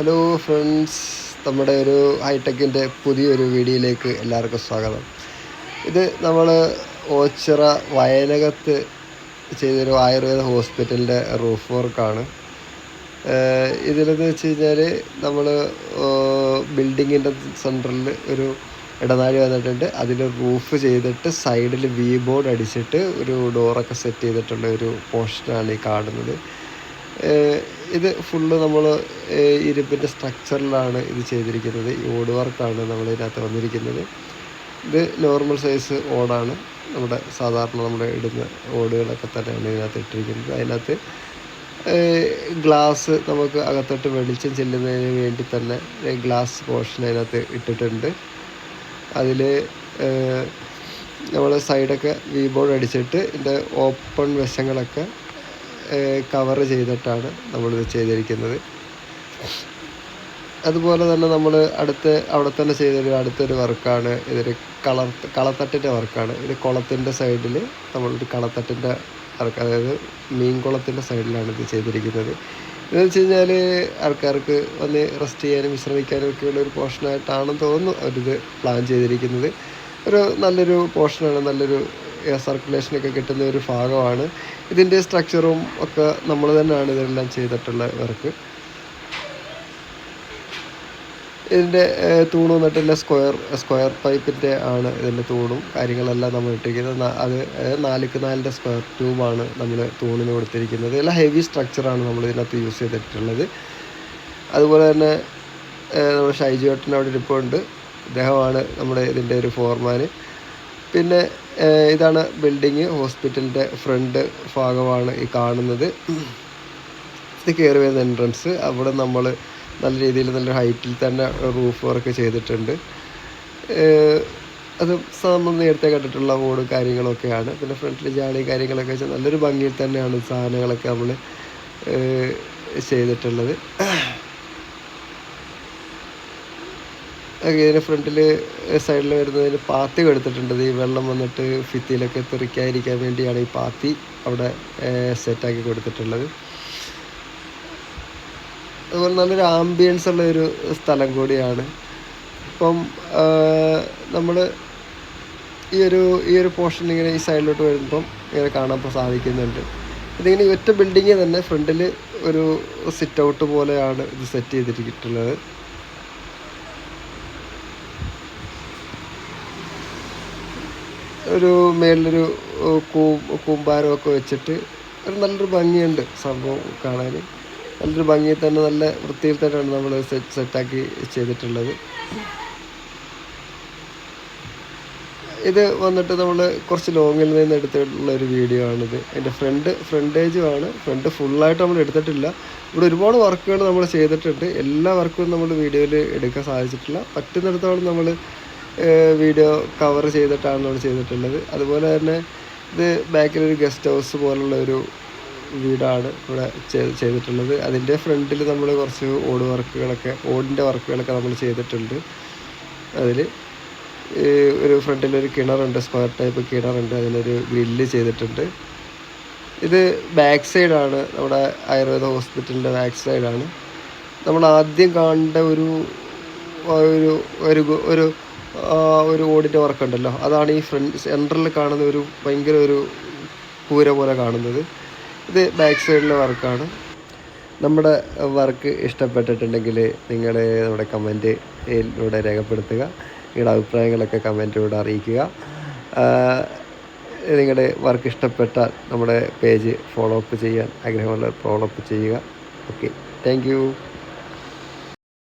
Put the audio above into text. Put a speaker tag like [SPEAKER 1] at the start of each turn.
[SPEAKER 1] Hello friends, നമ്മുടെ ഒരു ഹൈടെക്കിൻ്റെ പുതിയൊരു വീഡിയോയിലേക്ക് എല്ലാവർക്കും സ്വാഗതം. ഇത് നമ്മൾ ഓച്ചിറ വയലകത്ത് ചെയ്തൊരു ആയുർവേദ ഹോസ്പിറ്റലിൻ്റെ റൂഫ് വർക്കാണ്. ഇതിലെന്ന് വെച്ച് കഴിഞ്ഞാൽ നമ്മൾ ബിൽഡിങ്ങിൻ്റെ സെൻറ്ററിൽ ഒരു ഇടനാഴി വന്നിട്ടുണ്ട്. അതിൽ റൂഫ് ചെയ്തിട്ട് സൈഡിൽ വി ബോർഡ് അടിച്ചിട്ട് ഒരു ഡോറൊക്കെ സെറ്റ് ചെയ്തിട്ടുള്ള ഒരു പോർഷനാണ് ഈ കാണുന്നത്. ഇത് ഫുള്ള് നമ്മൾ ഇരുമ്പിൻ്റെ സ്ട്രക്ചറിലാണ് ഇത് ചെയ്തിരിക്കുന്നത്. ഈ ഓട് വർക്കാണ് നമ്മളിതിനകത്ത് വന്നിരിക്കുന്നത്. ഇത് നോർമൽ സൈസ് ഓടാണ്, നമ്മുടെ സാധാരണ നമ്മൾ ഇടുന്ന ഓടുകളൊക്കെ തന്നെയാണ് ഇതിനകത്ത് ഇട്ടിരിക്കുന്നത്. അതിനകത്ത് ഗ്ലാസ് നമുക്ക് അകത്തോട്ട് വെളിച്ചം ചെല്ലുന്നതിന് വേണ്ടി തന്നെ ഗ്ലാസ് പോർഷൻ അതിനകത്ത് ഇട്ടിട്ടുണ്ട്. അതിൽ നമ്മൾ സൈഡൊക്കെ വി ബോർഡ് അടിച്ചിട്ട് ഇതിൻ്റെ ഓപ്പൺ വശങ്ങളൊക്കെ കവർ ചെയ്തിട്ടാണ് നമ്മളിത് ചെയ്തിരിക്കുന്നത്. അതുപോലെ തന്നെ നമ്മൾ അവിടെ തന്നെ ചെയ്തൊരു അടുത്തൊരു വർക്കാണ്. ഇതൊരു കളത്തട്ടിൻ്റെ വർക്കാണ്. ഇത് കുളത്തിൻ്റെ സൈഡിൽ നമ്മളൊരു കളത്തട്ടിൻ്റെ വർക്ക്, അതായത് മീൻ കുളത്തിൻ്റെ സൈഡിലാണ് ഇത് ചെയ്തിരിക്കുന്നത്. ഇതെന്ന് വെച്ച് കഴിഞ്ഞാൽ ആൾക്കാർക്ക് വന്ന് റെസ്റ്റ് ചെയ്യാനും വിശ്രമിക്കാനും ഒക്കെയുള്ള ഒരു പോർഷനായിട്ടാണെന്ന് തോന്നുന്നു അവരിത് പ്ലാൻ ചെയ്തിരിക്കുന്നത്. നല്ലൊരു പോർഷനാണ്, നല്ലൊരു സർക്കുലേഷനൊക്കെ കിട്ടുന്ന ഒരു ഭാഗമാണ്. ഇതിൻ്റെ സ്ട്രക്ചറും ഒക്കെ നമ്മൾ തന്നെയാണ് ഇതെല്ലാം ചെയ്തിട്ടുള്ള വർക്ക്. ഇതിൻ്റെ തൂണ് വന്നിട്ടുള്ള സ്ക്വയർ പൈപ്പിൻ്റെ ആണ് ഇതിൻ്റെ തൂണും കാര്യങ്ങളെല്ലാം നമ്മൾ ഇട്ടിരിക്കുന്നത്. അത് 4x4 സ്ക്വയർ ട്യൂബാണ് നമ്മൾ തൂണിന് കൊടുത്തിരിക്കുന്നത്. എല്ലാം ഹെവി സ്ട്രക്ചറാണ് നമ്മൾ ഇതിനകത്ത് യൂസ് ചെയ്തിട്ടുള്ളത്. അതുപോലെ തന്നെ നമ്മുടെ ഷൈജു ഏട്ടൻ അവിടെ ഇരിപ്പുണ്ട്. അദ്ദേഹമാണ് നമ്മുടെ ഇതിൻ്റെ ഒരു ഫോർമാൻ. പിന്നെ ഇതാണ് ബിൽഡിങ്, ഹോസ്പിറ്റലിൻ്റെ ഫ്രണ്ട് ഭാഗമാണ് ഈ കാണുന്നത്. ഇത് കയറി വരുന്ന എൻട്രൻസ്. അവിടെ നമ്മൾ നല്ല രീതിയിൽ നല്ല ഹൈറ്റിൽ തന്നെ റൂഫ് വർക്ക് ചെയ്തിട്ടുണ്ട്. അത് നമ്മൾ നേരത്തെ കണ്ടിട്ടുള്ള ഓട് കാര്യങ്ങളൊക്കെയാണ്. പിന്നെ ഫ്രണ്ടിൽ ജാളി കാര്യങ്ങളൊക്കെ വെച്ചാൽ നല്ലൊരു ഭംഗിയിൽ തന്നെയാണ് സാധനങ്ങളൊക്കെ നമ്മൾ ചെയ്തിട്ടുള്ളത്. ഇതിന് ഫ്രണ്ടിൽ സൈഡിൽ വരുന്നതിന് പാത്തി കൊടുത്തിട്ടുണ്ട്. ഈ വെള്ളം വന്നിട്ട് ഭിത്തിയിലൊക്കെ തെറിക്കാതിരിക്കാൻ വേണ്ടിയാണ് ഈ പാത്തി അവിടെ സെറ്റാക്കി കൊടുത്തിട്ടുള്ളത്. അതുപോലെ നല്ലൊരു ആംബിയൻസ് ഉള്ള ഒരു സ്ഥലം കൂടിയാണ്. ഇപ്പം നമ്മൾ ഈ ഒരു പോർഷൻ ഇങ്ങനെ ഈ സൈഡിലോട്ട് വരുമ്പം ഇങ്ങനെ കാണാൻ സാധിക്കുന്നുണ്ട്. ഇതിങ്ങനെ ഒറ്റ ബിൽഡിങ്ങിൽ തന്നെ ഫ്രണ്ടിൽ ഒരു സിറ്റ് ഔട്ട് പോലെയാണ് ഇത് സെറ്റ് ചെയ്തിട്ടുള്ളത്. ഒരു മേളിലൊരു കൂമ്പാരമൊക്കെ വെച്ചിട്ട് നല്ലൊരു ഭംഗിയുണ്ട് സംഭവം കാണാൻ. നല്ലൊരു ഭംഗിയിൽ തന്നെ നല്ല വൃത്തിയിൽ തന്നെയാണ് നമ്മൾ സെറ്റാക്കി ചെയ്തിട്ടുള്ളത്. ഇത് വന്നിട്ട് നമ്മൾ കുറച്ച് ലോങ്ങിൽ നിന്ന് എടുത്തിട്ടുള്ള ഒരു വീഡിയോ ആണിത്. അതിൻ്റെ ഫ്രണ്ടേജുമാണ്. ഫ്രണ്ട് ഫുള്ളായിട്ട് നമ്മൾ എടുത്തിട്ടില്ല. ഇവിടെ ഒരുപാട് വർക്കുകൾ നമ്മൾ ചെയ്തിട്ടുണ്ട്. എല്ലാ വർക്കും നമ്മൾ വീഡിയോയിൽ എടുക്കാൻ സാധിച്ചിട്ടില്ല. പറ്റുന്നിടത്തോളം നമ്മൾ വീഡിയോ കവർ ചെയ്തിട്ടാണ് നമ്മൾ ചെയ്തിട്ടുള്ളത്. അതുപോലെ തന്നെ ഇത് ബാക്കിലൊരു ഗസ്റ്റ് ഹൗസ് പോലുള്ള ഒരു വീടാണ് ഇവിടെ ചെയ്തിട്ടുള്ളത്. അതിൻ്റെ ഫ്രണ്ടിൽ നമ്മൾ കുറച്ച് ഓടിൻ്റെ വർക്കുകളൊക്കെ നമ്മൾ ചെയ്തിട്ടുണ്ട്. അതിൽ ഒരു ഫ്രണ്ടിലൊരു കിണറുണ്ട്, സ്ക്വയർ ടൈപ്പ് കിണറുണ്ട്. അതിനൊരു ഗ്രില്ല് ചെയ്തിട്ടുണ്ട്. ഇത് ബാക്ക് സൈഡാണ്, നമ്മുടെ ആയുർവേദ ഹോസ്പിറ്റലിൻ്റെ ബാക്ക് സൈഡാണ്. നമ്മൾ ആദ്യം കാണേണ്ട ഒരു ഓടിൻ്റെ വർക്കുണ്ടല്ലോ, അതാണ് ഈ ഫ്രണ്ട് സെൻറ്ററിൽ കാണുന്ന ഭയങ്കര ഒരു കൂര പോലെ കാണുന്നത്. ഇത് ബാക്ക് സൈഡിലെ വർക്കാണ്. നമ്മുടെ വർക്ക് ഇഷ്ടപ്പെട്ടിട്ടുണ്ടെങ്കിൽ നിങ്ങൾ നമ്മുടെ കമൻറ്റിലൂടെ രേഖപ്പെടുത്തുക. നിങ്ങളുടെ അഭിപ്രായങ്ങളൊക്കെ കമൻറ്റിലൂടെ അറിയിക്കുക. നിങ്ങളുടെ വർക്ക് ഇഷ്ടപ്പെട്ടാൽ നമ്മുടെ പേജ് ഫോളോ അപ്പ് ചെയ്യാൻ ആഗ്രഹമുള്ള ഫോളോ അപ്പ് ചെയ്യുക. Okay, thank you.